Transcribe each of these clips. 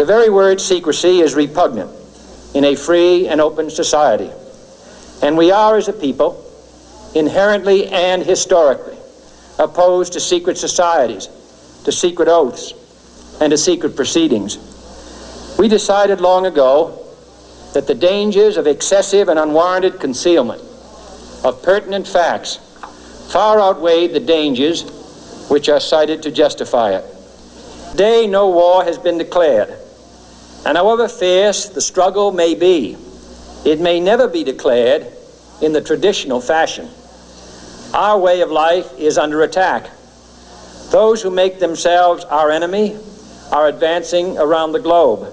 The very word secrecy is repugnant in a free and open society. And we are, as a people, inherently and historically opposed to secret societies, to secret oaths, and to secret proceedings. We decided long ago that the dangers of excessive and unwarranted concealment of pertinent facts far outweighed the dangers which are cited to justify it. Today, no war has been declared, and however fierce the struggle may be, it may never be declared in the traditional fashion. Our way of life is under attack. Those who make themselves our enemy are advancing around the globe.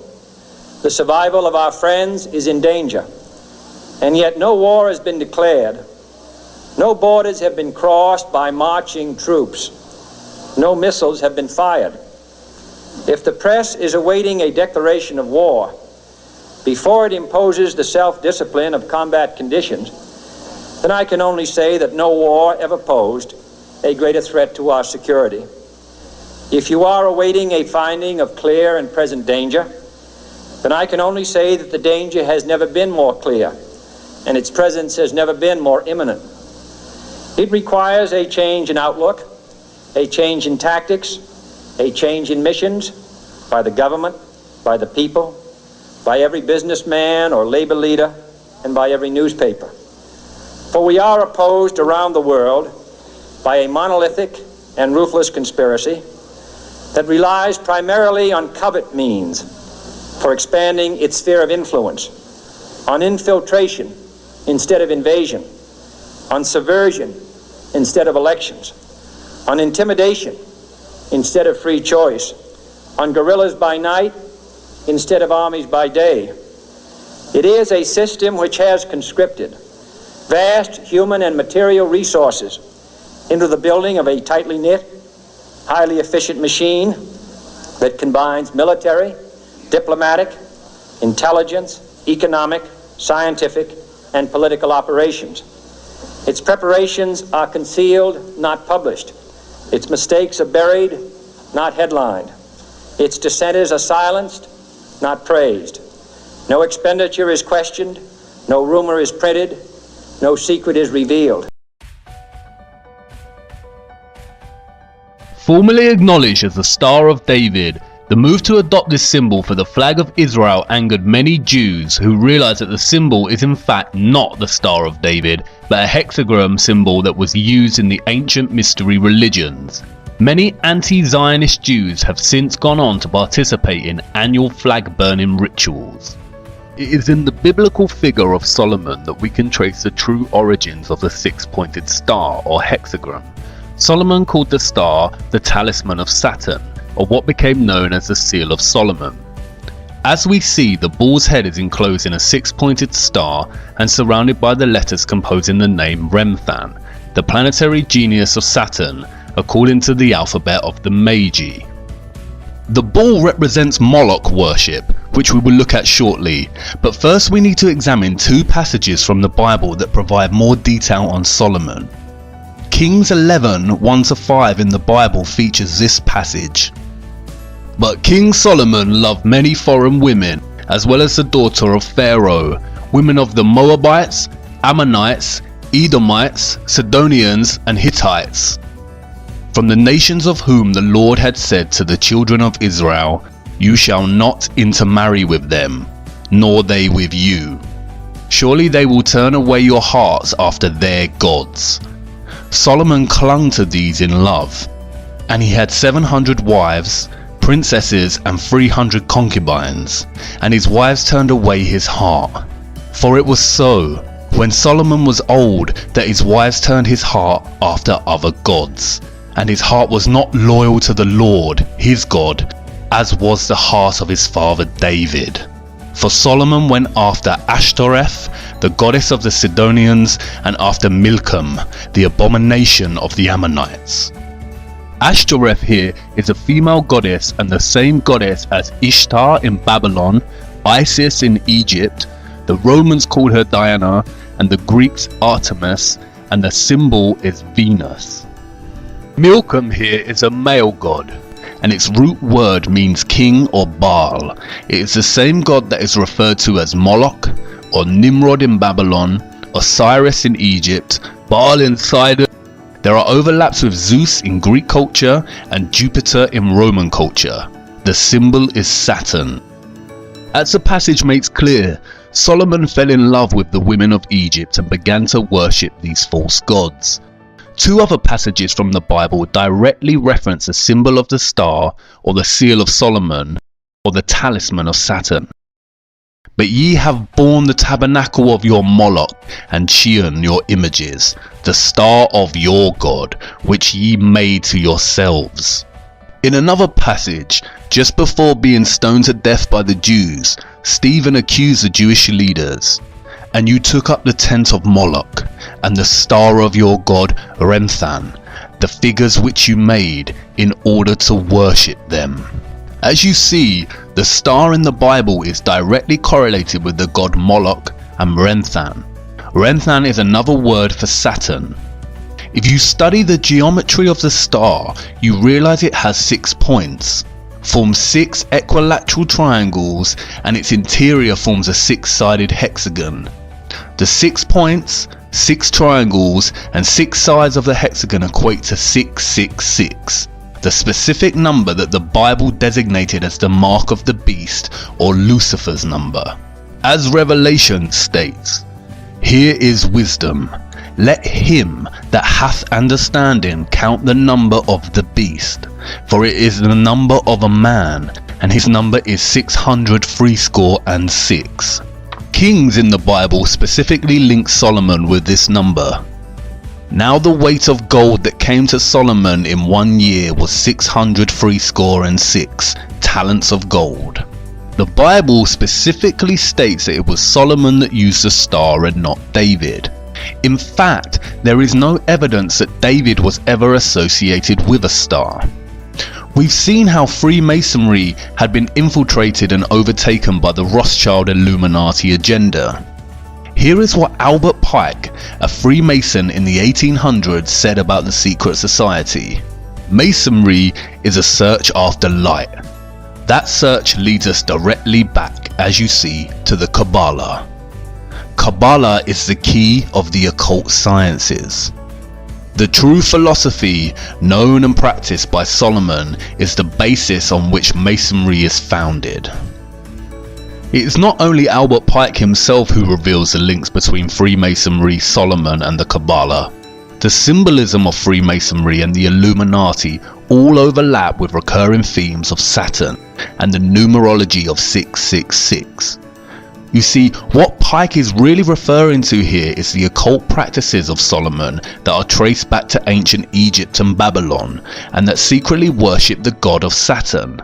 The survival of our friends is in danger, and yet no war has been declared. No borders have been crossed by marching troops. No missiles have been fired. If the press is awaiting a declaration of war before it imposes the self-discipline of combat conditions, then I can only say that no war ever posed a greater threat to our security. If you are awaiting a finding of clear and present danger, then I can only say that the danger has never been more clear, and its presence has never been more imminent. It requires a change in outlook, a change in tactics, a change in missions by the government, by the people, by every businessman or labor leader, and by every newspaper. For we are opposed around the world by a monolithic and ruthless conspiracy that relies primarily on covert means for expanding its sphere of influence, on infiltration instead of invasion, on subversion instead of elections, on intimidation instead of free choice, on guerrillas by night instead of armies by day. It is a system which has conscripted vast human and material resources into the building of a tightly knit, highly efficient machine that combines military, diplomatic, intelligence, economic, scientific, and political operations. Its preparations are concealed, not published. Its mistakes are buried, not headlined. Its dissenters are silenced, not praised. No expenditure is questioned, no rumor is printed, no secret is revealed. Formerly acknowledged as the Star of David, the move to adopt this symbol for the flag of Israel angered many Jews who realized that the symbol is in fact not the Star of David, but a hexagram symbol that was used in the ancient mystery religions. Many anti-Zionist Jews have since gone on to participate in annual flag burning rituals. It is in the biblical figure of Solomon that we can trace the true origins of the six-pointed star or hexagram. Solomon called the star the talisman of Saturn, or what became known as the Seal of Solomon. As we see, the bull's head is enclosed in a six-pointed star and surrounded by the letters composing the name Remphan, the planetary genius of Saturn, according to the alphabet of the Magi. The bull represents Moloch worship, which we will look at shortly, but first we need to examine two passages from the Bible that provide more detail on Solomon. Kings 11, 1-5 in the Bible features this passage. But King Solomon loved many foreign women, as well as the daughter of Pharaoh, women of the Moabites, Ammonites, Edomites, Sidonians, and Hittites, from the nations of whom the Lord had said to the children of Israel, "You shall not intermarry with them, nor they with you. Surely they will turn away your hearts after their gods." Solomon clung to these in love, and he had 700 wives, princesses, and 300 concubines, and his wives turned away his heart. For it was so, when Solomon was old, that his wives turned his heart after other gods, and his heart was not loyal to the Lord, his God, as was the heart of his father David. For Solomon went after Ashtoreth, the goddess of the Sidonians, and after Milcom, the abomination of the Ammonites. Ashtoreth here is a female goddess and the same goddess as Ishtar in Babylon, Isis in Egypt. The Romans called her Diana, and the Greeks Artemis, and the symbol is Venus. Milcom here is a male god, and its root word means king or Baal. It is the same god that is referred to as Moloch, or Nimrod in Babylon, Osiris in Egypt, Baal in Sidon. There are overlaps with Zeus in Greek culture and Jupiter in Roman culture. The symbol is Saturn. As the passage makes clear, Solomon fell in love with the women of Egypt and began to worship these false gods. Two other passages from the Bible directly reference the symbol of the star, or the seal of Solomon, or the talisman of Saturn. But ye have borne the tabernacle of your Moloch, and Chion your images, the star of your God, which ye made to yourselves. In another passage, just before being stoned to death by the Jews, Stephen accused the Jewish leaders. And you took up the tent of Moloch, and the star of your god Remphan, the figures which you made, in order to worship them. As you see, the star in the Bible is directly correlated with the god Moloch and Remphan. Remphan is another word for Saturn. If you study the geometry of the star, you realize it has 6 points, forms 6 equilateral triangles, and its interior forms a 6-sided hexagon. The 6 points, 6 triangles, and 6 sides of the hexagon equate to 666, the specific number that the Bible designated as the mark of the beast, or Lucifer's number. As Revelation states, "Here is wisdom. Let him that hath understanding count the number of the beast, for it is the number of a man, and his number is 666. Kings in the Bible specifically link Solomon with this number. Now the weight of gold that came to Solomon in 1 year was 666 talents of gold. The Bible specifically states that it was Solomon that used the star and not David. In fact, there is no evidence that David was ever associated with a star. We've seen how Freemasonry had been infiltrated and overtaken by the Rothschild Illuminati agenda. Here is what Albert Pike, a Freemason in the 1800s, said about the secret society. Masonry is a search after light. That search leads us directly back, as you see, to the Kabbalah. Kabbalah is the key of the occult sciences. The true philosophy, known and practiced by Solomon, is the basis on which Masonry is founded. It is not only Albert Pike himself who reveals the links between Freemasonry, Solomon, and the Kabbalah. The symbolism of Freemasonry and the Illuminati all overlap with recurring themes of Saturn and the numerology of 666. You see, what Pike is really referring to here is the occult practices of Solomon that are traced back to ancient Egypt and Babylon, and that secretly worship the god of Saturn,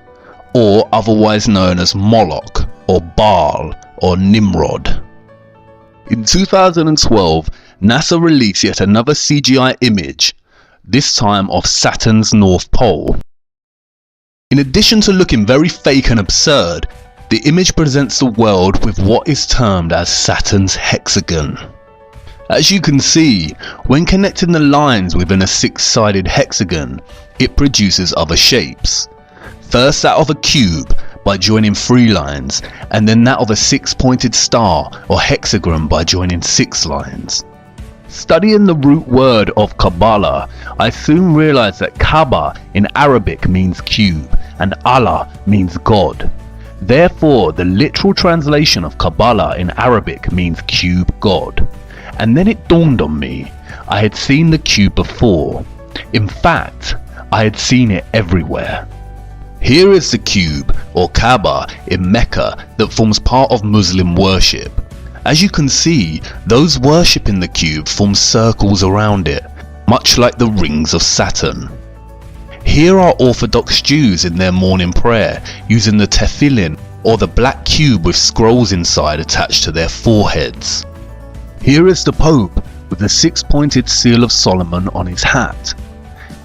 or otherwise known as Moloch, or Baal, or Nimrod. In 2012, NASA released yet another CGI image, this time of Saturn's North Pole. In addition to looking very fake and absurd, the image presents the world with what is termed as Saturn's hexagon. As you can see, when connecting the lines within a 6-sided hexagon, it produces other shapes. First that of a cube by joining 3 lines, and then that of a 6-pointed star or hexagon by joining 6 lines. Studying the root word of Kabbalah, I soon realized that Kaaba in Arabic means cube and Allah means God. Therefore, the literal translation of Kabbalah in Arabic means cube God. And then it dawned on me, I had seen the cube before. In fact, I had seen it everywhere. Here is the cube, or Kaaba, in Mecca that forms part of Muslim worship. As you can see, those worshipping the cube form circles around it, much like the rings of Saturn. Here are Orthodox Jews in their morning prayer, using the tefillin, or the black cube with scrolls inside attached to their foreheads. Here is the Pope, with the 6-pointed seal of Solomon on his hat.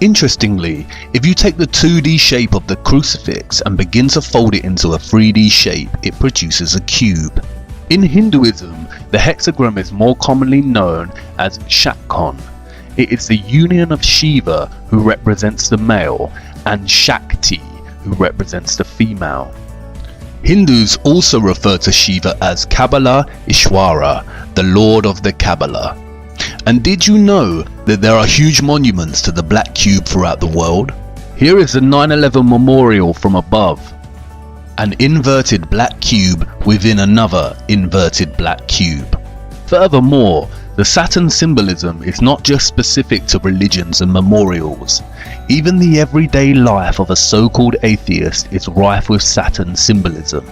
Interestingly, if you take the 2D shape of the crucifix and begin to fold it into a 3D shape, it produces a cube. In Hinduism, the hexagram is more commonly known as Shakon. It is the union of Shiva, who represents the male, and Shakti, who represents the female. Hindus also refer to Shiva as Kabbalah Ishwara, the Lord of the Kabbalah. And did you know that there are huge monuments to the black cube throughout the world? Here is the 9/11 memorial from above. An inverted black cube within another inverted black cube. Furthermore, the Saturn symbolism is not just specific to religions and memorials. Even the everyday life of a so-called atheist is rife with Saturn symbolism.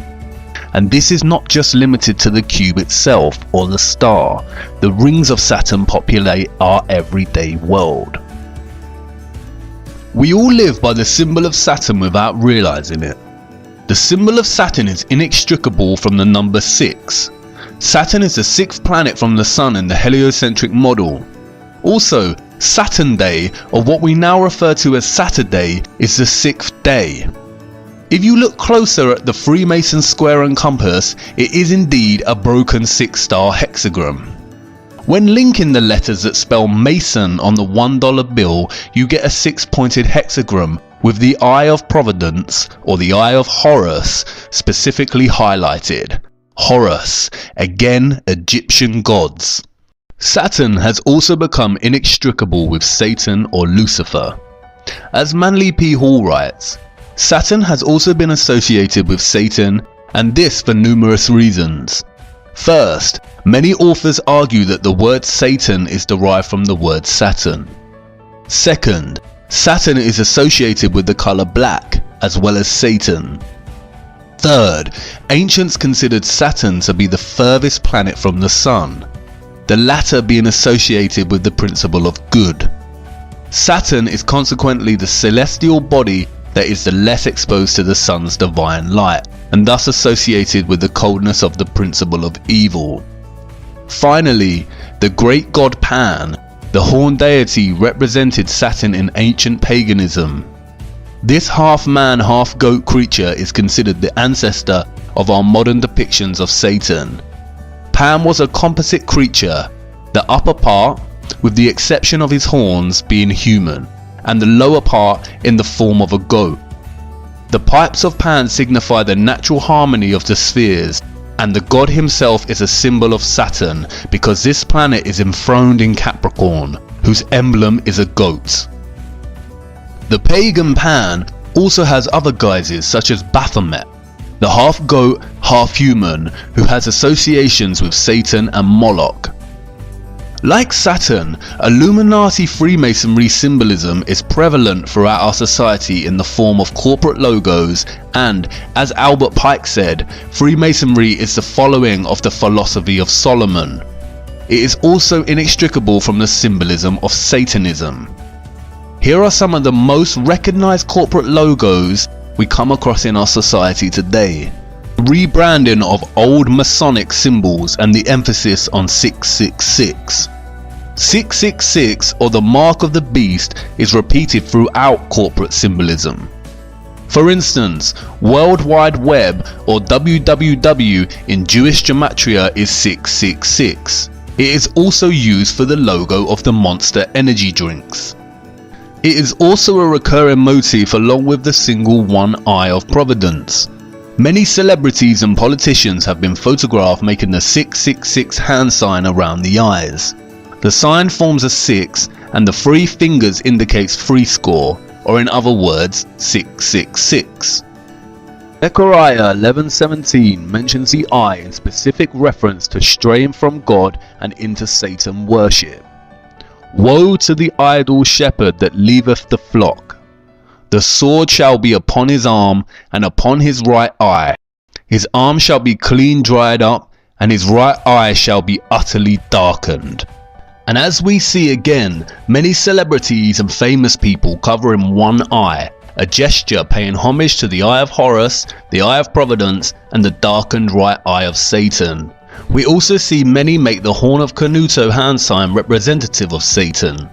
And this is not just limited to the cube itself or the star. The rings of Saturn populate our everyday world. We all live by the symbol of Saturn without realizing it. The symbol of Saturn is inextricable from the number 6. Saturn is the 6th planet from the Sun in the heliocentric model. Also, Saturn Day, or what we now refer to as Saturday, is the 6th day. If you look closer at the Freemason square and compass, it is indeed a broken 6-star hexagram. When linking the letters that spell Mason on the $1 bill, you get a 6-pointed hexagram with the Eye of Providence, or the Eye of Horus, specifically highlighted. Horus, again Egyptian gods. Saturn has also become inextricable with Satan or Lucifer. As Manly P. Hall writes, Saturn has also been associated with Satan, and this for numerous reasons. First, many authors argue that the word Satan is derived from the word Saturn. Second, Saturn is associated with the color black, as well as Satan. Third, ancients considered Saturn to be the furthest planet from the Sun, the latter being associated with the principle of good. Saturn is consequently the celestial body that is the less exposed to the Sun's divine light, and thus associated with the coldness of the principle of evil. Finally, the great god Pan, the horned deity, represented Saturn in ancient paganism. This half-man, half-goat creature is considered the ancestor of our modern depictions of Satan. Pan was a composite creature, the upper part, with the exception of his horns, being human, and the lower part in the form of a goat. The pipes of Pan signify the natural harmony of the spheres, and the god himself is a symbol of Saturn because this planet is enthroned in Capricorn, whose emblem is a goat. The pagan Pan also has other guises such as Baphomet, the half-goat, half-human, who has associations with Satan and Moloch. Like Saturn, Illuminati Freemasonry symbolism is prevalent throughout our society in the form of corporate logos and, as Albert Pike said, Freemasonry is the following of the philosophy of Solomon. It is also inextricable from the symbolism of Satanism. Here are some of the most recognized corporate logos we come across in our society today. Rebranding of old Masonic symbols and the emphasis on 666. 666, or the mark of the beast, is repeated throughout corporate symbolism. For instance, World Wide Web, or WWW in Jewish gematria, is 666. It is also used for the logo of the Monster energy drinks. It is also a recurring motif along with the single one eye of Providence. Many celebrities and politicians have been photographed making the 666 hand sign around the eyes. The sign forms a 6 and the 3 fingers indicates 3 score, or in other words, 666. Zechariah 11:17 mentions the eye in specific reference to straying from God and into Satan worship. Woe to the idle shepherd that leaveth the flock. The sword shall be upon his arm and upon his right eye. His arm shall be clean dried up, and his right eye shall be utterly darkened. And as we see again, many celebrities and famous people covering one eye, a gesture paying homage to the Eye of Horus, the Eye of Providence, and the darkened right eye of Satan. We also see many make the Horn of Canuto hand sign representative of Satan.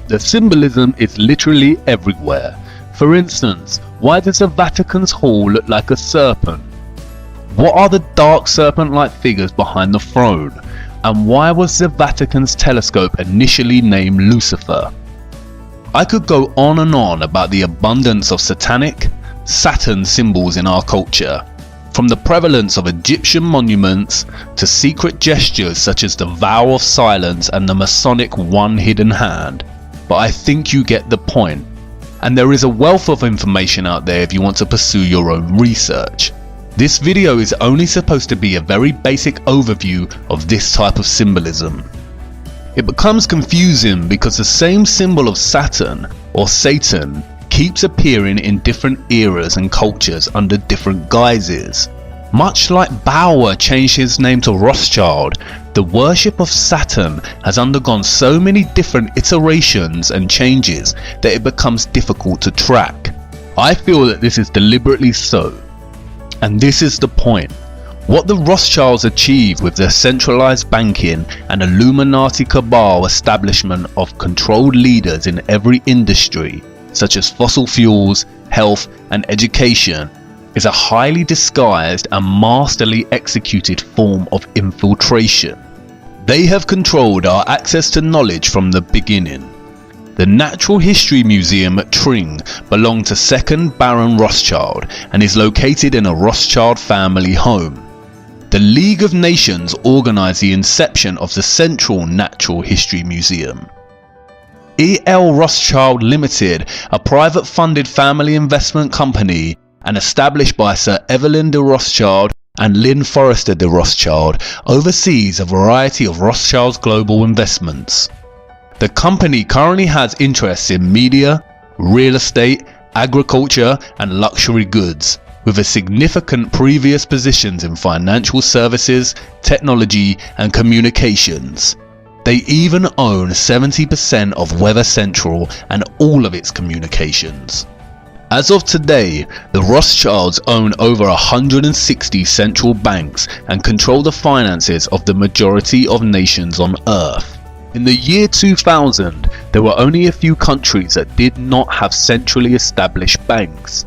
The symbolism is literally everywhere. For instance, why does the Vatican's hall look like a serpent? What are the dark serpent-like figures behind the throne? And why was the Vatican's telescope initially named Lucifer? I could go on and on about the abundance of satanic, Saturn symbols in our culture, from the prevalence of Egyptian monuments to secret gestures such as the vow of silence and the Masonic one hidden hand. But I think you get the point. And there is a wealth of information out there if you want to pursue your own research. This video is only supposed to be a very basic overview of this type of symbolism. It becomes confusing because the same symbol of Saturn or Satan keeps appearing in different eras and cultures under different guises. Much like Bauer changed his name to Rothschild, the worship of Saturn has undergone so many different iterations and changes that it becomes difficult to track. I feel that this is deliberately so. And this is the point. What the Rothschilds achieved with their centralized banking and Illuminati cabal establishment of controlled leaders in every industry, such as fossil fuels, health and education, is a highly disguised and masterly executed form of infiltration. They have controlled our access to knowledge from the beginning. The Natural History Museum at Tring belonged to 2nd Baron Rothschild and is located in a Rothschild family home. The League of Nations organised the inception of the Central Natural History Museum. E.L. Rothschild Limited, a private funded family investment company and established by Sir Evelyn de Rothschild and Lynn Forrester de Rothschild, oversees a variety of Rothschild's global investments. The company currently has interests in media, real estate, agriculture and luxury goods, with a significant previous positions in financial services, technology and communications. They even own 70% of Weather Central and all of its communications. As of today, the Rothschilds own over 160 central banks and control the finances of the majority of nations on Earth. In the year 2000, there were only a few countries that did not have centrally established banks.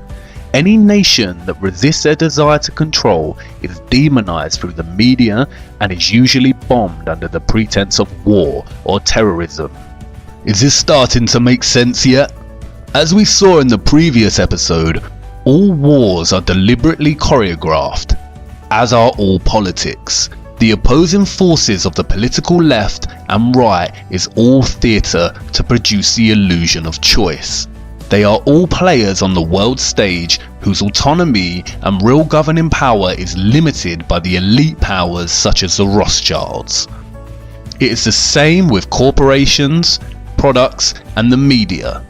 Any nation that resists their desire to control is demonized through the media and is usually bombed under the pretense of war or terrorism. Is this starting to make sense yet? As we saw in the previous episode, all wars are deliberately choreographed, as are all politics. The opposing forces of the political left and right is all theatre to produce the illusion of choice. They are all players on the world stage whose autonomy and real governing power is limited by the elite powers such as the Rothschilds. It is the same with corporations, products and the media.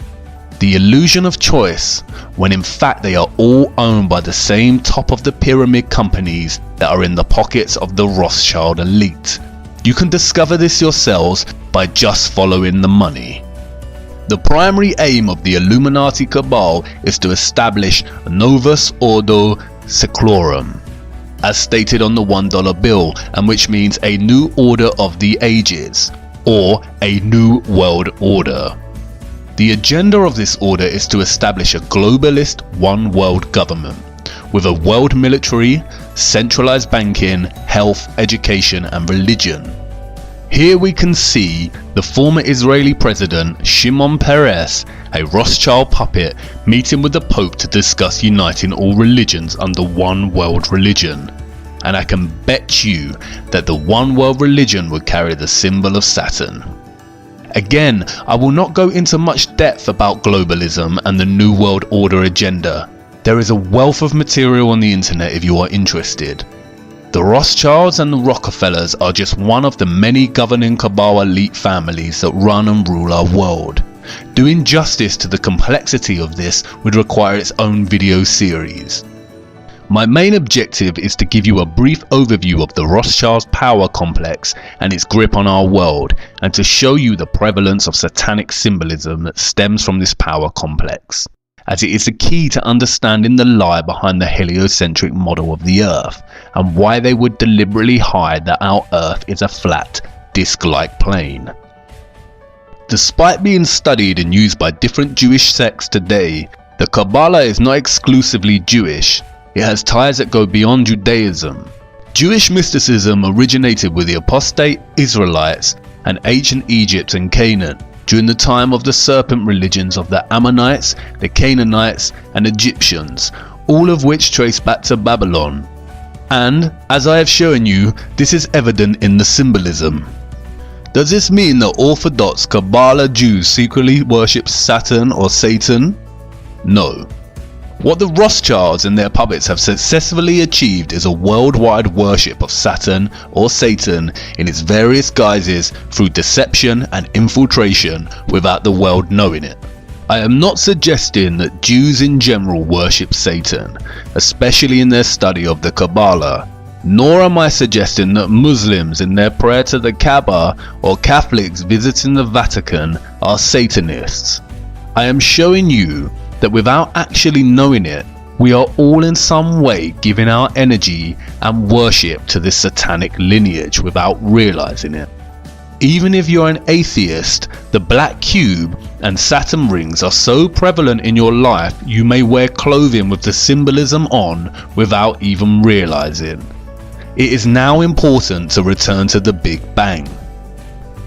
The illusion of choice, when in fact they are all owned by the same top of the pyramid companies that are in the pockets of the Rothschild elite. You can discover this yourselves by just following the money. The primary aim of the Illuminati cabal is to establish Novus Ordo Seclorum, as stated on the $1 bill, and which means a new order of the ages, or a new world order. The agenda of this order is to establish a globalist one world government, with a world military, centralized banking, health, education and religion. Here we can see the former Israeli president Shimon Peres, a Rothschild puppet, meeting with the Pope to discuss uniting all religions under one world religion. And I can bet you that the one world religion would carry the symbol of Saturn. Again, I will not go into much depth about globalism and the New World Order agenda. There is a wealth of material on the internet if you are interested. The Rothschilds and the Rockefellers are just one of the many governing cabal elite families that run and rule our world. Doing justice to the complexity of this would require its own video series. My main objective is to give you a brief overview of the Rothschilds power complex and its grip on our world, and to show you the prevalence of satanic symbolism that stems from this power complex, as it is the key to understanding the lie behind the heliocentric model of the Earth, and why they would deliberately hide that our Earth is a flat, disc-like plane. Despite being studied and used by different Jewish sects today, the Kabbalah is not exclusively Jewish. It has ties that go beyond Judaism. Jewish mysticism originated with the apostate Israelites and ancient Egypt and Canaan during the time of the serpent religions of the Ammonites, the Canaanites and Egyptians, all of which trace back to Babylon. And, as I have shown you, this is evident in the symbolism. Does this mean that Orthodox Kabbalah Jews secretly worship Saturn or Satan? No. What the Rothschilds and their puppets have successfully achieved is a worldwide worship of Saturn or Satan in its various guises through deception and infiltration without the world knowing it. I am not suggesting that Jews in general worship Satan, especially in their study of the Kabbalah, nor am I suggesting that Muslims in their prayer to the Kaaba or Catholics visiting the Vatican are Satanists. I am showing you that without actually knowing it, we are all in some way giving our energy and worship to this satanic lineage without realizing it. Even if you're an atheist, the black cube and Saturn rings are so prevalent in your life you may wear clothing with the symbolism on without even realizing. It is now important to return to the Big Bang.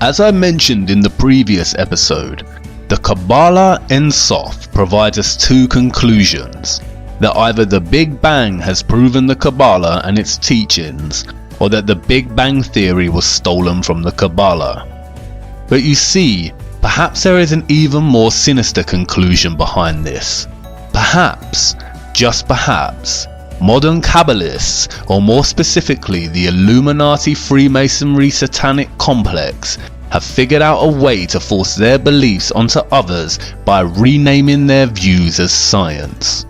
As I mentioned in the previous episode, the Kabbalah Ein Sof provides us two conclusions: that either the Big Bang has proven the Kabbalah and its teachings, or that the Big Bang theory was stolen from the Kabbalah. But you see, perhaps there is an even more sinister conclusion behind this. Perhaps, just perhaps, modern Kabbalists, or more specifically the Illuminati Freemasonry satanic complex, have figured out a way to force their beliefs onto others by renaming their views as science.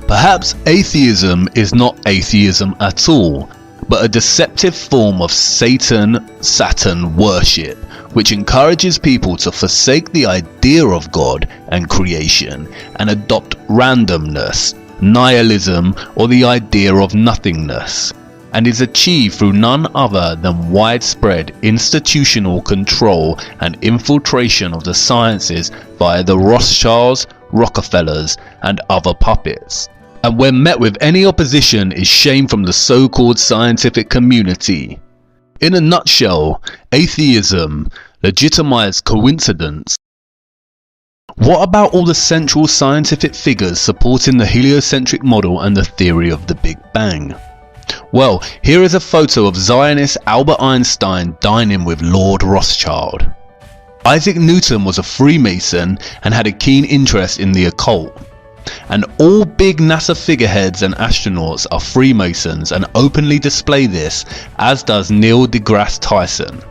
Perhaps atheism is not atheism at all, but a deceptive form of Satan-Saturn worship, which encourages people to forsake the idea of God and creation and adopt randomness, nihilism, or the idea of nothingness, and is achieved through none other than widespread institutional control and infiltration of the sciences via the Rothschilds, Rockefellers, and other puppets. And when met with any opposition is shame from the so-called scientific community. In a nutshell, atheism legitimized coincidence. What about all the central scientific figures supporting the heliocentric model and the theory of the Big Bang? Well, here is a photo of Zionist Albert Einstein dining with Lord Rothschild. Isaac Newton was a Freemason and had a keen interest in the occult. And all big NASA figureheads and astronauts are Freemasons and openly display this, as does Neil deGrasse Tyson.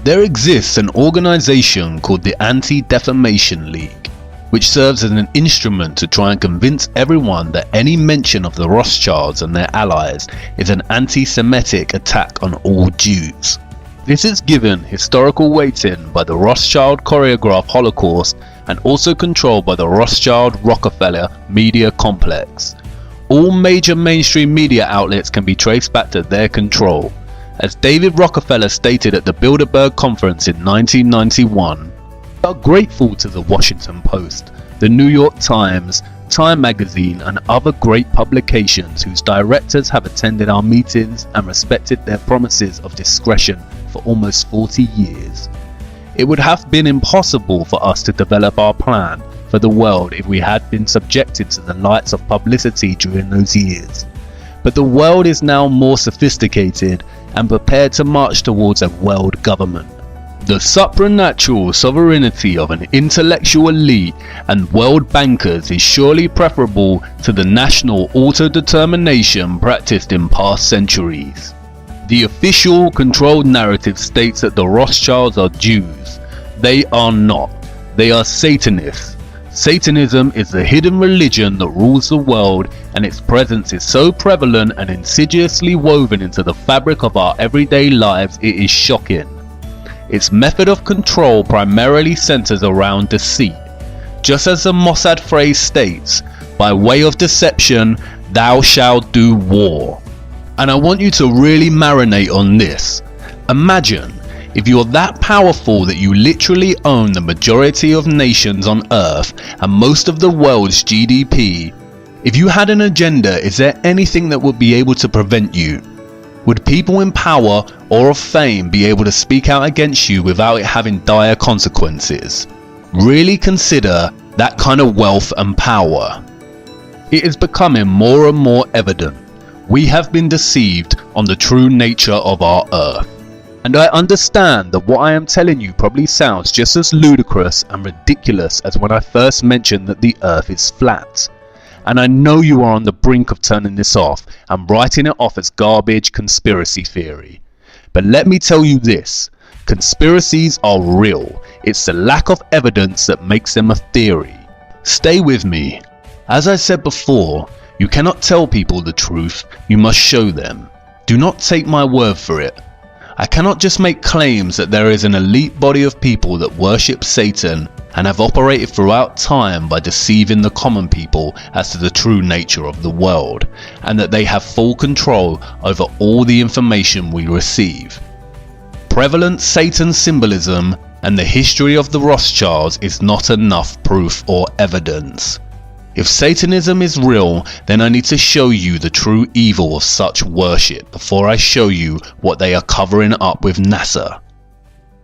There exists an organization called the Anti-Defamation League, which serves as an instrument to try and convince everyone that any mention of the Rothschilds and their allies is an anti-Semitic attack on all Jews. This is given historical weighting by the Rothschild choreographed Holocaust and also controlled by the Rothschild-Rockefeller media complex. All major mainstream media outlets can be traced back to their control. As David Rockefeller stated at the Bilderberg Conference in 1991, we are grateful to the Washington Post, the New York Times, Time magazine and other great publications whose directors have attended our meetings and respected their promises of discretion for almost 40 years. It would have been impossible for us to develop our plan for the world if we had been subjected to the lights of publicity during those years. But the world is now more sophisticated and prepared to march towards a world government. The supranatural sovereignty of an intellectual elite and world bankers is surely preferable to the national autodetermination practiced in past centuries. The official controlled narrative states that the Rothschilds are Jews. They are not. They are Satanists. Satanism is the hidden religion that rules the world, and its presence is so prevalent and insidiously woven into the fabric of our everyday lives it is shocking. Its method of control primarily centers around deceit. Just as the Mossad phrase states, by way of deception, thou shalt do war. And I want you to really marinate on this. Imagine If you're that powerful that you literally own the majority of nations on Earth and most of the world's GDP, if you had an agenda, is there anything that would be able to prevent you? Would people in power or of fame be able to speak out against you without it having dire consequences? Really consider that kind of wealth and power. It is becoming more and more evident we have been deceived on the true nature of our Earth. And I understand that what I am telling you probably sounds just as ludicrous and ridiculous as when I first mentioned that the Earth is flat. And I know you are on the brink of turning this off and writing it off as garbage conspiracy theory. But let me tell you this, conspiracies are real. It's the lack of evidence that makes them a theory. Stay with me. As I said before, you cannot tell people the truth, you must show them. Do not take my word for it. I cannot just make claims that there is an elite body of people that worship Satan and have operated throughout time by deceiving the common people as to the true nature of the world, and that they have full control over all the information we receive. Prevalent Satan symbolism and the history of the Rothschilds is not enough proof or evidence. If Satanism is real, then I need to show you the true evil of such worship before I show you what they are covering up with NASA.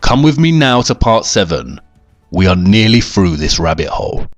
Come with me now to part 7. We are nearly through this rabbit hole.